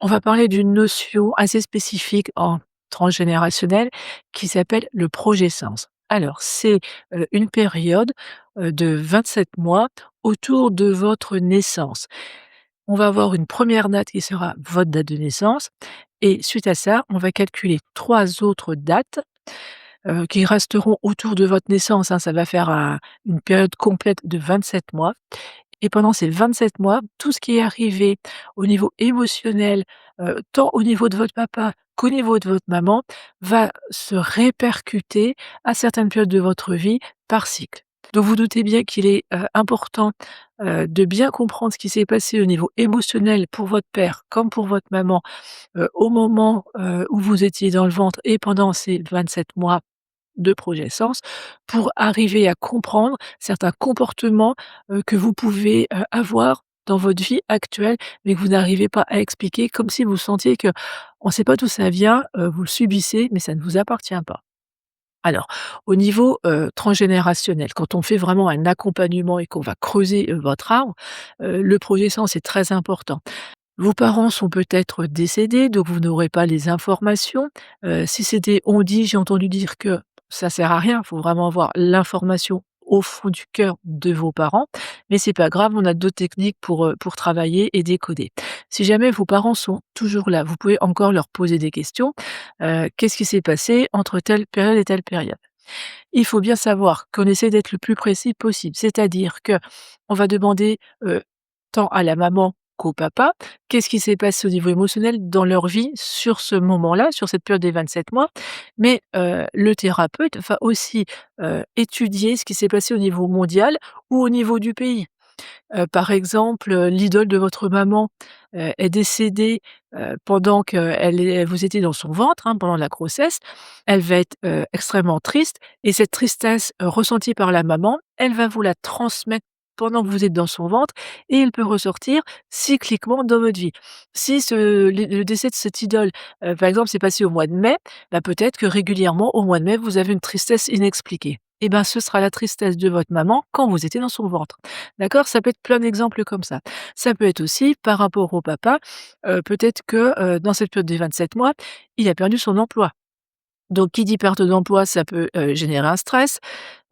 On va parler d'une notion assez spécifique en transgénérationnel qui s'appelle le progescence. Alors c'est, une période, de 27 mois autour de votre naissance. On va avoir une première date qui sera votre date de naissance et suite à ça, on va calculer 3 autres dates, qui resteront autour de votre naissance, hein. Ça va faire une période complète de 27 mois et pendant ces 27 mois, tout ce qui est arrivé au niveau émotionnel, tant au niveau de votre papa qu'au niveau de votre maman, va se répercuter à certaines périodes de votre vie par cycle. Donc vous doutez bien qu'il est, important, de bien comprendre ce qui s'est passé au niveau émotionnel pour votre père comme pour votre maman, au moment, où vous étiez dans le ventre et pendant ces 27 mois de progescence pour arriver à comprendre certains comportements, que vous pouvez, avoir dans votre vie actuelle, mais que vous n'arrivez pas à expliquer, comme si vous sentiez que on ne sait pas d'où ça vient, vous le subissez, mais ça ne vous appartient pas. Alors, au niveau, transgénérationnel, quand on fait vraiment un accompagnement et qu'on va creuser, votre arbre, le projet-sens est très important. Vos parents sont peut-être décédés, donc vous n'aurez pas les informations. Si c'était «on dit, j'ai entendu dire que», ça sert à rien, il faut vraiment avoir l'information au fond du cœur de vos parents, mais c'est pas grave, on a d'autres techniques pour travailler et décoder. Si jamais vos parents sont toujours là, vous pouvez encore leur poser des questions. «Qu'est-ce qui s'est passé entre telle période et telle période?» Il faut bien savoir qu'on essaie d'être le plus précis possible, c'est-à-dire que on va demander, tant à la maman qu'au papa, qu'est-ce qui s'est passé au niveau émotionnel dans leur vie sur ce moment-là, sur cette période des 27 mois. Mais, le thérapeute va aussi, étudier ce qui s'est passé au niveau mondial ou au niveau du pays. Par exemple, l'idole de votre maman, est décédée, pendant que vous étiez dans son ventre, hein, pendant la grossesse. Elle va être, extrêmement triste et cette tristesse, ressentie par la maman, elle va vous la transmettre pendant que vous êtes dans son ventre et elle peut ressortir cycliquement dans votre vie. Si le décès de cette idole, par exemple, s'est passé au mois de mai, bah, peut-être que régulièrement au mois de mai, vous avez une tristesse inexpliquée. Et ben, ce sera la tristesse de votre maman quand vous étiez dans son ventre. D'accord? Ça peut être plein d'exemples comme ça. Ça peut être aussi par rapport au papa, peut-être que, dans cette période des 27 mois, il a perdu son emploi. Donc qui dit perte d'emploi, ça peut, générer un stress,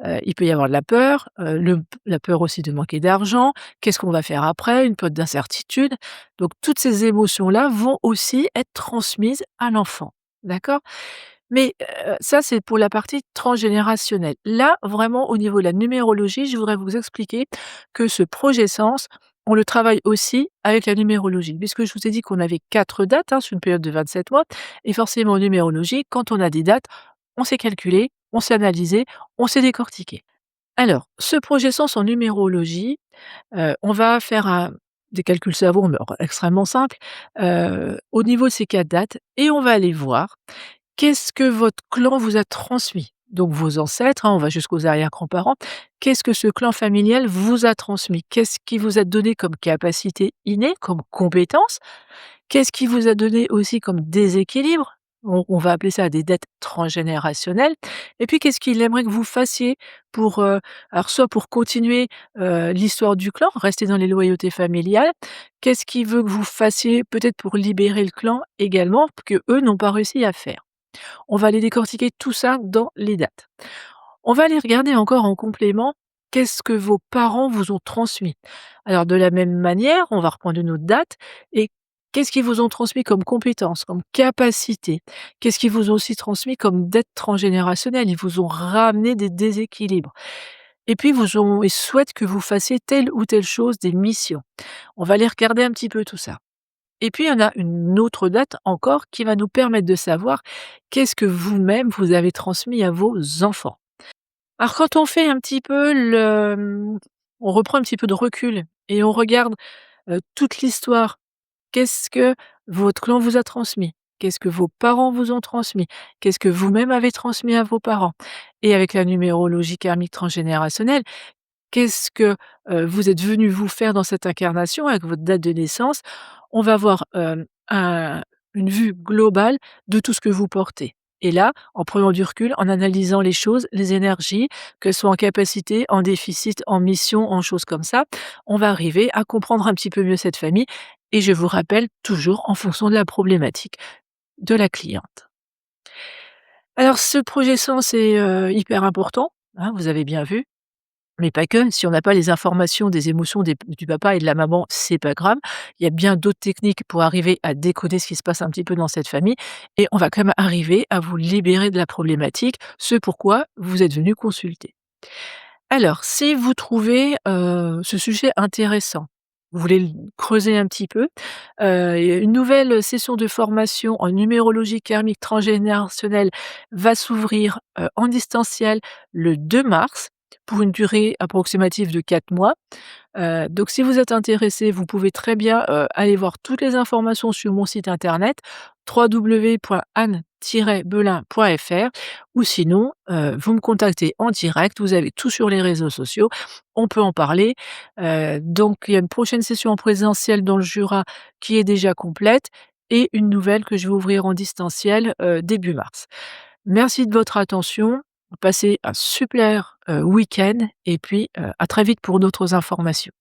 il peut y avoir de la peur, la peur aussi de manquer d'argent. Qu'est-ce qu'on va faire après? Une période d'incertitude. Donc toutes ces émotions-là vont aussi être transmises à l'enfant. D'accord? Mais, ça, c'est pour la partie transgénérationnelle. Là, vraiment, au niveau de la numérologie, je voudrais vous expliquer que ce projet sens, on le travaille aussi avec la numérologie. Puisque je vous ai dit qu'on avait 4 dates, hein, sur une période de 27 mois et forcément en numérologie, quand on a des dates, on sait calculer, on sait analyser, on sait décortiquer. Alors, ce projet sens en numérologie, on va faire des calculs savants, mais alors extrêmement simples, au niveau de ces 4 dates et on va aller voir qu'est-ce que votre clan vous a transmis? Donc vos ancêtres, hein, on va jusqu'aux arrière-grands-parents. Qu'est-ce que ce clan familial vous a transmis? Qu'est-ce qui vous a donné comme capacité innée, comme compétence? Qu'est-ce qui vous a donné aussi comme déséquilibre? On va appeler ça des dettes transgénérationnelles. Et puis qu'est-ce qu'il aimerait que vous fassiez pour, alors soit pour continuer, l'histoire du clan, rester dans les loyautés familiales. Qu'est-ce qu'il veut que vous fassiez peut-être pour libérer le clan également, que eux n'ont pas réussi à faire? On va aller décortiquer tout ça dans les dates. On va aller regarder encore en complément, qu'est-ce que vos parents vous ont transmis? Alors de la même manière, on va reprendre une autre date et qu'est-ce qu'ils vous ont transmis comme compétences, comme capacité? Qu'est-ce qu'ils vous ont aussi transmis comme dette transgénérationnelle? Ils vous ont ramené des déséquilibres et puis ils souhaitent que vous fassiez telle ou telle chose, des missions. On va aller regarder un petit peu tout ça. Et puis, il y en a une autre date encore qui va nous permettre de savoir qu'est-ce que vous-même vous avez transmis à vos enfants. Alors quand on fait un petit peu on reprend un petit peu de recul et on regarde, toute l'histoire. Qu'est-ce que votre clan vous a transmis? Qu'est-ce que vos parents vous ont transmis? Qu'est-ce que vous-même avez transmis à vos parents? Et avec la numérologie karmique transgénérationnelle, qu'est-ce que, vous êtes venu vous faire dans cette incarnation avec votre date de naissance? On va avoir, un une vue globale de tout ce que vous portez. Et là, en prenant du recul, en analysant les choses, les énergies, qu'elles soient en capacité, en déficit, en mission, en choses comme ça, on va arriver à comprendre un petit peu mieux cette famille et je vous rappelle toujours en fonction de la problématique de la cliente. Alors ce projet sens est, hyper important, hein, vous avez bien vu, mais pas que. Si on n'a pas les informations des émotions du papa et de la maman, c'est pas grave. Il y a bien d'autres techniques pour arriver à décoder ce qui se passe un petit peu dans cette famille et on va quand même arriver à vous libérer de la problématique, ce pourquoi vous êtes venu consulter. Alors, si vous trouvez, ce sujet intéressant, vous voulez l creuser un petit peu, il y a une nouvelle session de formation en numérologie karmique transgénérationnelle va s'ouvrir, en distanciel le 2 mars pour une durée approximative de 4 mois. Donc si vous êtes intéressé, vous pouvez très bien, aller voir toutes les informations sur mon site internet www.anne-belin.fr ou sinon, vous me contactez en direct, vous avez tout sur les réseaux sociaux, on peut en parler. Donc il y a une prochaine session en présentiel dans le Jura qui est déjà complète et une nouvelle que je vais ouvrir en distanciel, début mars. Merci de votre attention, passez un super, week-end et puis, à très vite pour d'autres informations.